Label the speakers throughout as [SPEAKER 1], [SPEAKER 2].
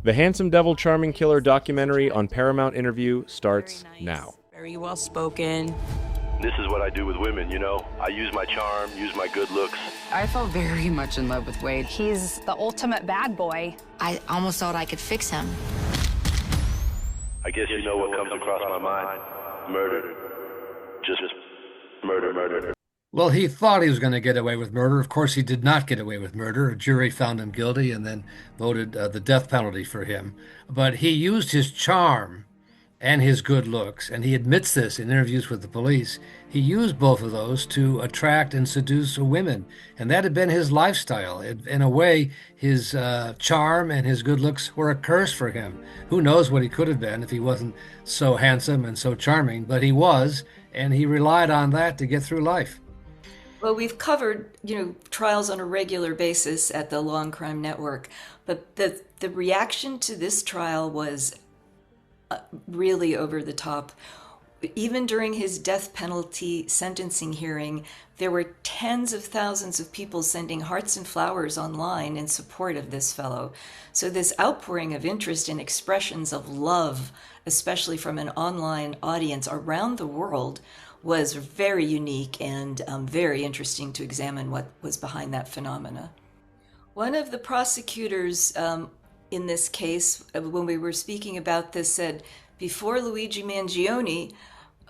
[SPEAKER 1] The Handsome Devil Charming Killer documentary on Paramount Interview starts now.
[SPEAKER 2] Very well spoken.
[SPEAKER 3] This is what I do with women, you know? I use my charm, use my good looks.
[SPEAKER 2] I fell very much in love with Wade.
[SPEAKER 4] He's the ultimate bad boy.
[SPEAKER 5] I almost thought I could fix him.
[SPEAKER 3] I guess you know what comes across my mind. Murder. Just murder.
[SPEAKER 6] Well, he thought he was going to get away with murder. Of course, he did not get away with murder. A jury found him guilty and then voted the death penalty for him. But he used his charm and his good looks, and he admits this in interviews with the police. He used both of those to attract and seduce women, and that had been his lifestyle. In a way, his charm and his good looks were a curse for him. Who knows what he could have been if he wasn't so handsome and so charming, but he was, and he relied on that to get through life.
[SPEAKER 7] Well, we've covered, trials on a regular basis at the Law and Crime Network, but the reaction to this trial was really over the top. Even during his death penalty sentencing hearing, there were tens of thousands of people sending hearts and flowers online in support of this fellow. So this outpouring of interest and expressions of love, especially from an online audience around the world, was very unique and very interesting to examine what was behind that phenomena. One of the prosecutors in this case, when we were speaking about this, said before Luigi Mangione,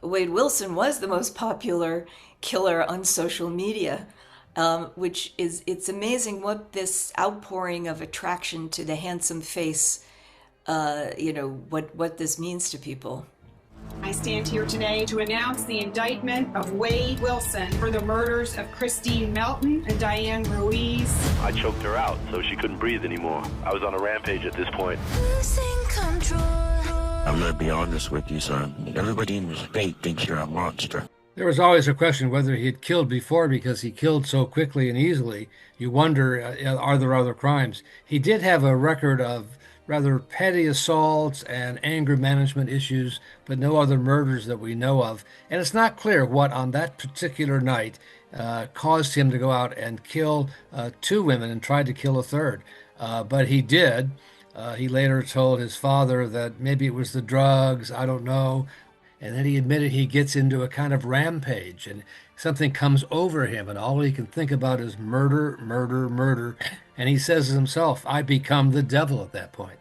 [SPEAKER 7] Wade Wilson was the most popular killer on social media, it's amazing what this outpouring of attraction to the handsome face, what this means to people.
[SPEAKER 8] I stand here today to announce the indictment of Wade Wilson for the murders of Christine Melton and Diane Ruiz.
[SPEAKER 3] I choked her out so she couldn't breathe anymore. I was on a rampage at this point.
[SPEAKER 5] Losing control.
[SPEAKER 9] I'm gonna be honest with you, son. Everybody in the state thinks you're a monster.
[SPEAKER 6] There was always a question whether he had killed before, because he killed so quickly and easily. You wonder, are there other crimes? He did have a record of rather petty assaults and anger management issues, but no other murders that we know of. And it's not clear what on that particular night caused him to go out and kill two women and tried to kill a third. But he did. He later told his father that maybe it was the drugs, I don't know. And then he admitted he gets into a kind of rampage and something comes over him and all he can think about is murder, murder, murder. And he says himself, I become the devil at that point.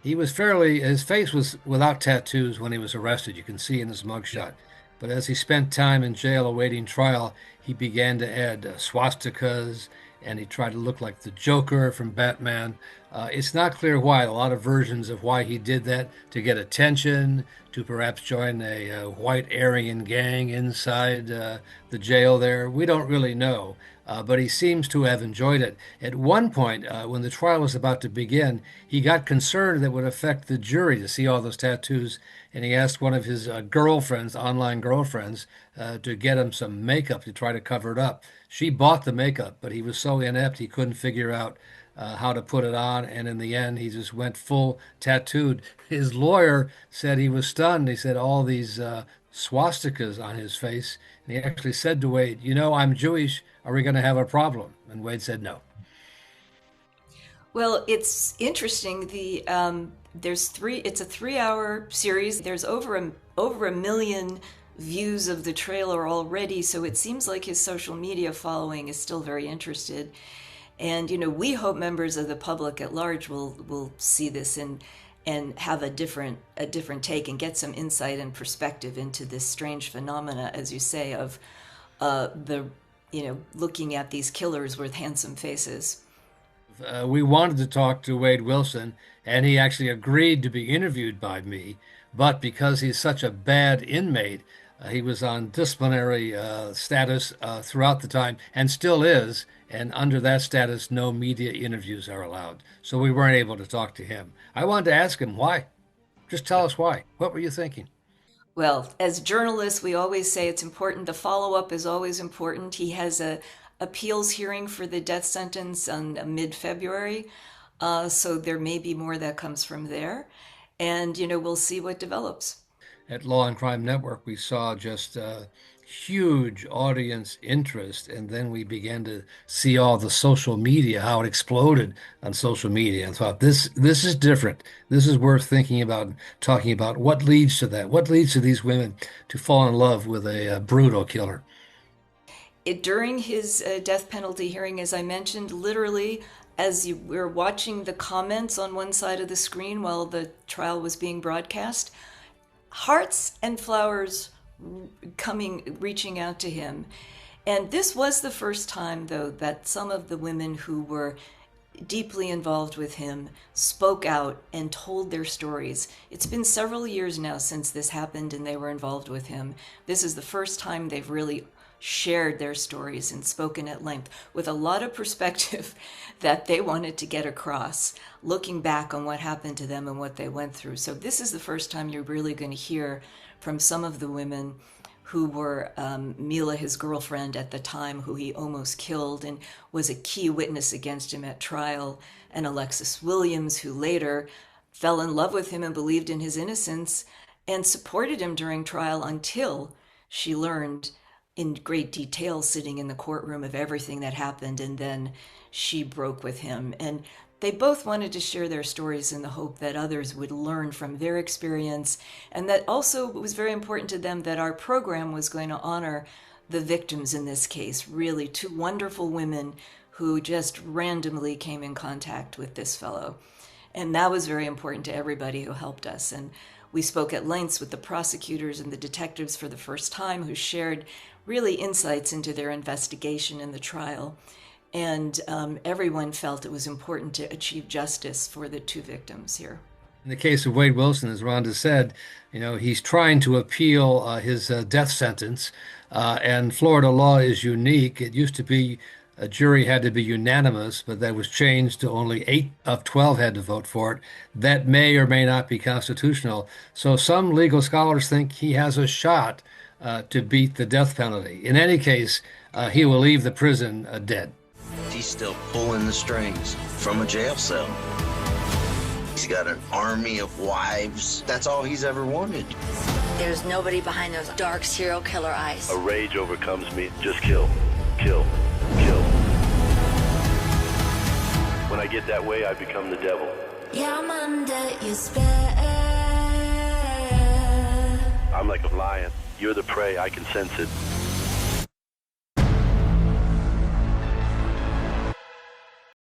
[SPEAKER 6] His face was without tattoos when he was arrested. You can see in his mugshot. But as he spent time in jail awaiting trial, he began to add swastikas, and he tried to look like the Joker from Batman. It's not clear why. A lot of versions of why he did that, to get attention, to perhaps join a white Aryan gang inside the jail there. We don't really know, but he seems to have enjoyed it. At one point, when the trial was about to begin, he got concerned that it would affect the jury to see all those tattoos, and he asked one of his girlfriends, online girlfriends, to get him some makeup to try to cover it up. She bought the makeup, but he was so inept he couldn't figure out how to put it on, and in the end he just went full tattooed. His lawyer said he was stunned. He said all these swastikas on his face, and he actually said to Wade, I'm Jewish, are we going to have a problem? And Wade said no.
[SPEAKER 7] Well, it's interesting. It's a 3-hour series. There's over a million views of the trailer already, so it seems like his social media following is still very interested. And we hope members of the public at large will see this and have a different take and get some insight and perspective into this strange phenomena, as you say, of looking at these killers with handsome faces.
[SPEAKER 6] We wanted to talk to Wade Wilson, and he actually agreed to be interviewed by me, but because he's such a bad inmate, he was on disciplinary status throughout the time, and still is, and under that status, no media interviews are allowed. So we weren't able to talk to him. I wanted to ask him why. Just tell us why. What were you thinking?
[SPEAKER 7] Well, as journalists, we always say it's important. The follow-up is always important. He has a appeals hearing for the death sentence on mid-February, so there may be more that comes from there. And, we'll see what develops.
[SPEAKER 6] At Law and Crime Network, we saw just huge audience interest, and then we began to see all the social media, how it exploded on social media, and thought this is different. This is worth thinking about, talking about what leads to that, what leads to these women to fall in love with a brutal killer.
[SPEAKER 7] During his death penalty hearing, as I mentioned, literally as you were watching the comments on one side of the screen while the trial was being broadcast, hearts and flowers reaching out to him. And this was the first time, though, that some of the women who were deeply involved with him spoke out and told their stories. It's been several years now since this happened and they were involved with him. This is the first time they've really shared their stories and spoken at length with a lot of perspective that they wanted to get across, looking back on what happened to them and what they went through. So this is the first time you're really going to hear from some of the women who were Mila, his girlfriend at the time, who he almost killed and was a key witness against him at trial, and Alexis Williams, who later fell in love with him and believed in his innocence and supported him during trial until she learned in great detail sitting in the courtroom of everything that happened, and then she broke with him. And they both wanted to share their stories in the hope that others would learn from their experience, and that also it was very important to them that our program was going to honor the victims in this case, really two wonderful women who just randomly came in contact with this fellow. And that was very important to everybody who helped us. And we spoke at lengths with the prosecutors and the detectives for the first time, who shared really insights into their investigation in the trial. And everyone felt it was important to achieve justice for the two victims here.
[SPEAKER 6] In the case of Wade Wilson, as Rhonda said, he's trying to appeal his death sentence, and Florida law is unique. It used to be a jury had to be unanimous, but that was changed to only 8 of 12 had to vote for it. That may or may not be constitutional. So some legal scholars think he has a shot to beat the death penalty. In any case, he will leave the prison dead.
[SPEAKER 9] He's still pulling the strings from a jail cell. He's got an army of wives. That's all he's ever wanted.
[SPEAKER 5] There's nobody behind those dark serial killer eyes.
[SPEAKER 3] A rage overcomes me. Just kill, kill, kill. When I get that way, I become the devil.
[SPEAKER 5] Yeah, I'm under your spell.
[SPEAKER 3] I'm like a lion. You're the prey. I can sense it.